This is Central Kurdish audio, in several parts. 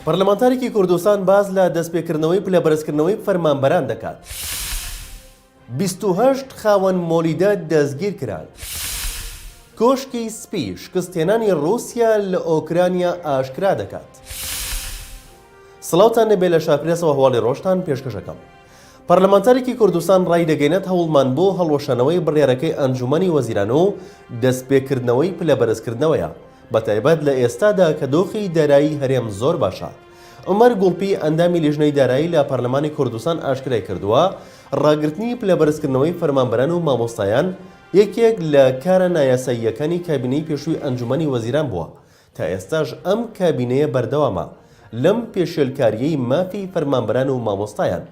پەرلەمانتارێکی کوردستان باز لە دەستپێکردنەوەی پلەبەرزکردنەوەی فەرمانبەران دەکات. 28 خاوەن مۆلیدە دەستگیر کران. کۆشکی سپی شکستهێنانی رووسیا لە ئۆکرانیا ئاشکرا دەکات. سڵاوتان لەبێ لە شاپرێسەوە هەواڵی ڕۆژتان پێشکەشەکەم. پەرلەمانتارێکی کوردستان ڕای دەگەینێت هەوڵمان بۆ هەڵوەشانەوەی بڕیارەکەی ئەنجومەنی وەزیران و دەستپێکردنەوەی پلەبەرزکردنەوەیە، بەتایبەت لە ئێستادا کە دۆخی دارایی هەرێم زۆر باشە. عومەر گوڵپی ئەندامی لیژنەی دارایی لە پەرلەمانی کوردستان ئاشکرای کردووە ڕاگررتنی پلەبەرزکردنەوەی فەرمانبەران و مامۆستایان یەکێک لە کارە نایاساییەکانی کابینەی پێشووی ئەنجومەنی وەزیران بووە. تا ئێستاش ئەم کابینەیە بەردەوامە لەم پێشێلکاریەی مافی فەرمانبەران و مامۆستایان.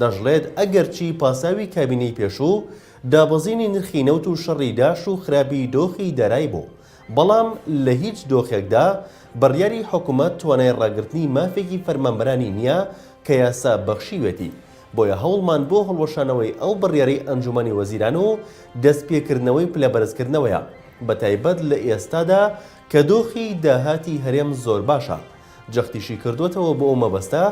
دەژڵێت ئەگەرچی پاساوی کابینەی پێشوو دابەزینی نرخی نەوت و شەڕی داش و خراپی دۆخی دارایی بوو، بەڵام لە هیچ دۆخێکدا بڕیاری حکوومەت توانای ڕاگررتنی مافێکی فەرمانبەرانی نییە کە یاسا بەخشیوێتی. بۆیە هەوڵمان بۆ هەڵوەشانەوەی ئەو بڕیارەی ئەنجومەنی وەزیران و دەستپێکردنەوەی پلەبەرزکردنەوەیە، بەتایبەت لە ئێستادا کە دۆخی داهاتی هەرێم زۆر باشە. جەختیشی کردوێتەوە بۆ ئەو مەبەستە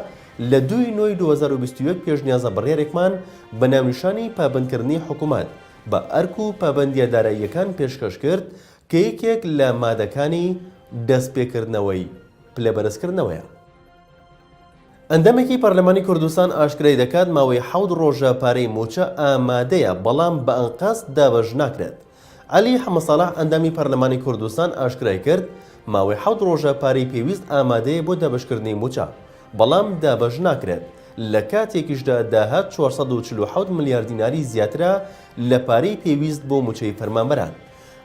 لە 2 نۆی 2021 پێشنیازە بڕیارێکمان بە ناونیشانی پابندکردنی حکوومەت بە ئەرک و پابندیە داراییەکان پێشکەش کرد کە یەکێک لە مادەکانی دەستپێکردنەوەی پلەبەرزکردنەوەیە. ئەندامێکی پەرلەمانی کوردستان ئاشکرای دەکات ماوەی 7 ڕۆژە پارەی موچە ئامادەیە، بەڵام بە ئەنقاس دابەش ناکرێت. عەلی حەمەدساڵح ئەندامی پەرلەمانی کوردستان ئاشکرای کرد ماوەی 7 ڕۆژە پارەی پێویست ئامادەیە بۆ دابەشکردنی موچە، بەڵام دابەش ناکرێت. لە کاتێکیشدا داهات 447 ملیارد دیناری زیاترە لە پارەی پێویست بۆ موچەی فەرمانبەران.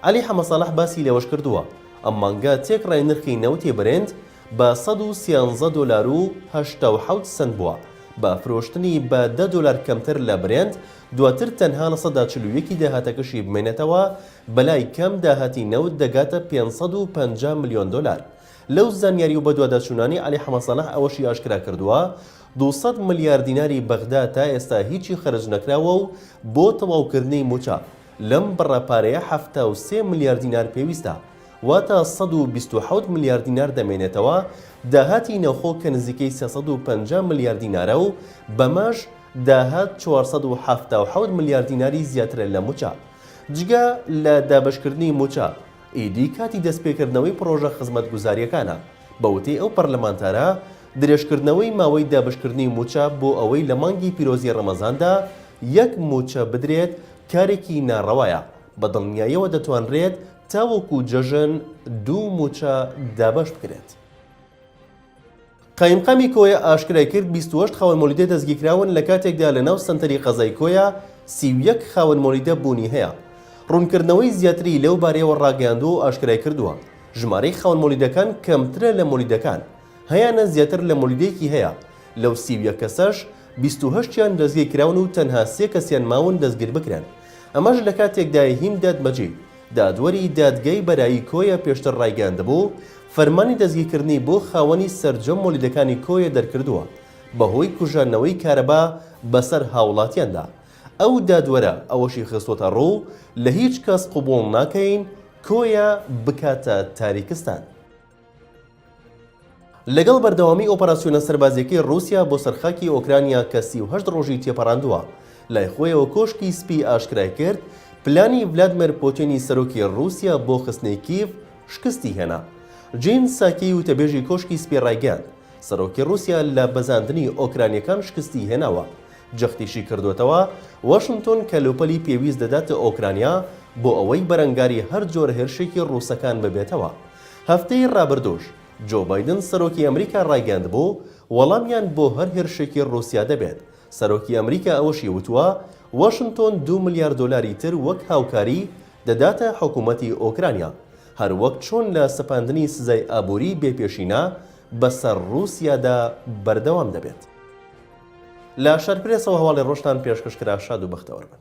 عەلی حەمەدساڵح باسی لەوەش کردووە ئەم مانگە تێکڕای نرخی نەوتێ بەرێند بە 113 دلار و 87 سنت بووە، بە فرۆشتنی بە 10 دلار کەمتر لە برێند. دواتر تەنها لە 141 داهاتەکەشی بمێنێتەوە، بەلای کەم داهاتی نەوت دەگاتە 550 ملیۆن دلار. لەو زانیاری و بەدواداچوونانی عەلی حەمەدساڵح ئەوەشی ئاشکرا کردووە 200 ملیارد دیناری بەغدا تا ئێستا هیچی خەرج نەکراوە و بۆ تەواوکردنی موچە لەم بڕەپارەیە 73 ملیارد دینار پێویستە، واتە 127 ملیارد دینار دەمێنێتەوە. داهاتی نەوخۆ کە نزیکەی 350 ملیارد دینارە و بەماش داهات 477 ملیارد دیناری زیاترە لە موچە. جگە لە دابەشکردنی موچە، ئیدی کاتی دەستپێکردنەوەی پرۆژە خزمەتگوزاریەکانە. بەوتەی ئەو پەرلەمانتارە درێژکردنەوەی ماوەی دابشکردنی موچە بۆ ئەوەی لە مانگی پیرۆزی ڕەمەزاندا 1 موچە بدرێت کارێکی ناڕەوایە، بە دڵنیاییەوە دەتوانرێت تاوەکو جەژن 2 موچە دابەش بکرێت. قایمقامی کۆیە ئاشکرای کرد 28 خاوەن مۆلیدە دەستگیرکراون لە کاتێکدا لە ناو سنتەری قەزای کۆیە 31 خاوەن مۆلیدە بوونی هەیە. ڕوونکردنەوەی زیاتری لەو بارەیەوە ڕاگەیاندووە و ئاشکرای کردووە ژمارەی خاوەن مۆلیدەکان کەمترە لە مۆلیدەکان، هەیانە زیاتر لە مۆلیدەیەکی هەیە. لەو 31 کەسەش 28یان دەستگیرکراون و تەنها 3 کەسیان ماون دەستگیر بکرێن. ئەمەش لە کاتێکدا هیم دادمەجید دادوەری دادگای بەرایی کۆیە پێشتر ڕایگەاندبوو فەرمانی دەستگیرکردنی بۆ خاوەنی سەرجەم مۆلیدەکانی کۆیە دەرکردووە بەهۆی کوژانەوەی کارەبا بەسەر هاوڵاتیاندا. ئەو دادوەرە ئەوەشی خستوەتە ڕوو لە هیچ کەس قبوڵ ناکەین کۆیە بکاتە تاریکستان. لەگەڵ بەردەوامی ئۆپەراسیۆنە سەربازیەکەی رووسیا بۆ سەرخاکی ئۆکرانیا کە 38 ڕۆژی تێپەڕاندووە، لای خۆیەوە کۆشکی سپی ئاشکرای کرد پلانی ڤلادیمیر پوتینی سەرۆکی رووسیا بۆ خستنەی کیڤ شکستی هێنا. جین ساکی وتەبێژی کۆشکی سپی ڕایگەاند سەرۆکی رووسیا لە بەزاندنی ئۆکرانیەکان شکستی هێناوە. جەختیشی کردوێتەوە واشنگتۆن کەلوپەلی پێویست دەداتە ئۆکرانیا بۆ ئەوەی بەرەنگاری هەر جۆر هێرشێکی ڕووسەکان ببێتەوە. هەفتەی ڕابردوش جۆ بایدن سەرۆکی ئەمریکا ڕایگەاندبوو وەڵامیان بۆ هەر هێرشێکی رووسیا دەبێت. سەرۆکی ئەمریکا ئەوەشی وتووە واشنگتۆن 2 ملیارد دلاری تر وەک هاوکاری دەداتە حکوومەتی ئۆکرانیا، هەر وەک چۆن لە سەپاندنی سزای ئابووری بێپێشینە بەسەر رووسیادا بەردەوام دەبێت. لە شارپرێسەوە هەواڵی ڕۆژتان پێشکەشکرا. شاد و بەختەوەربن.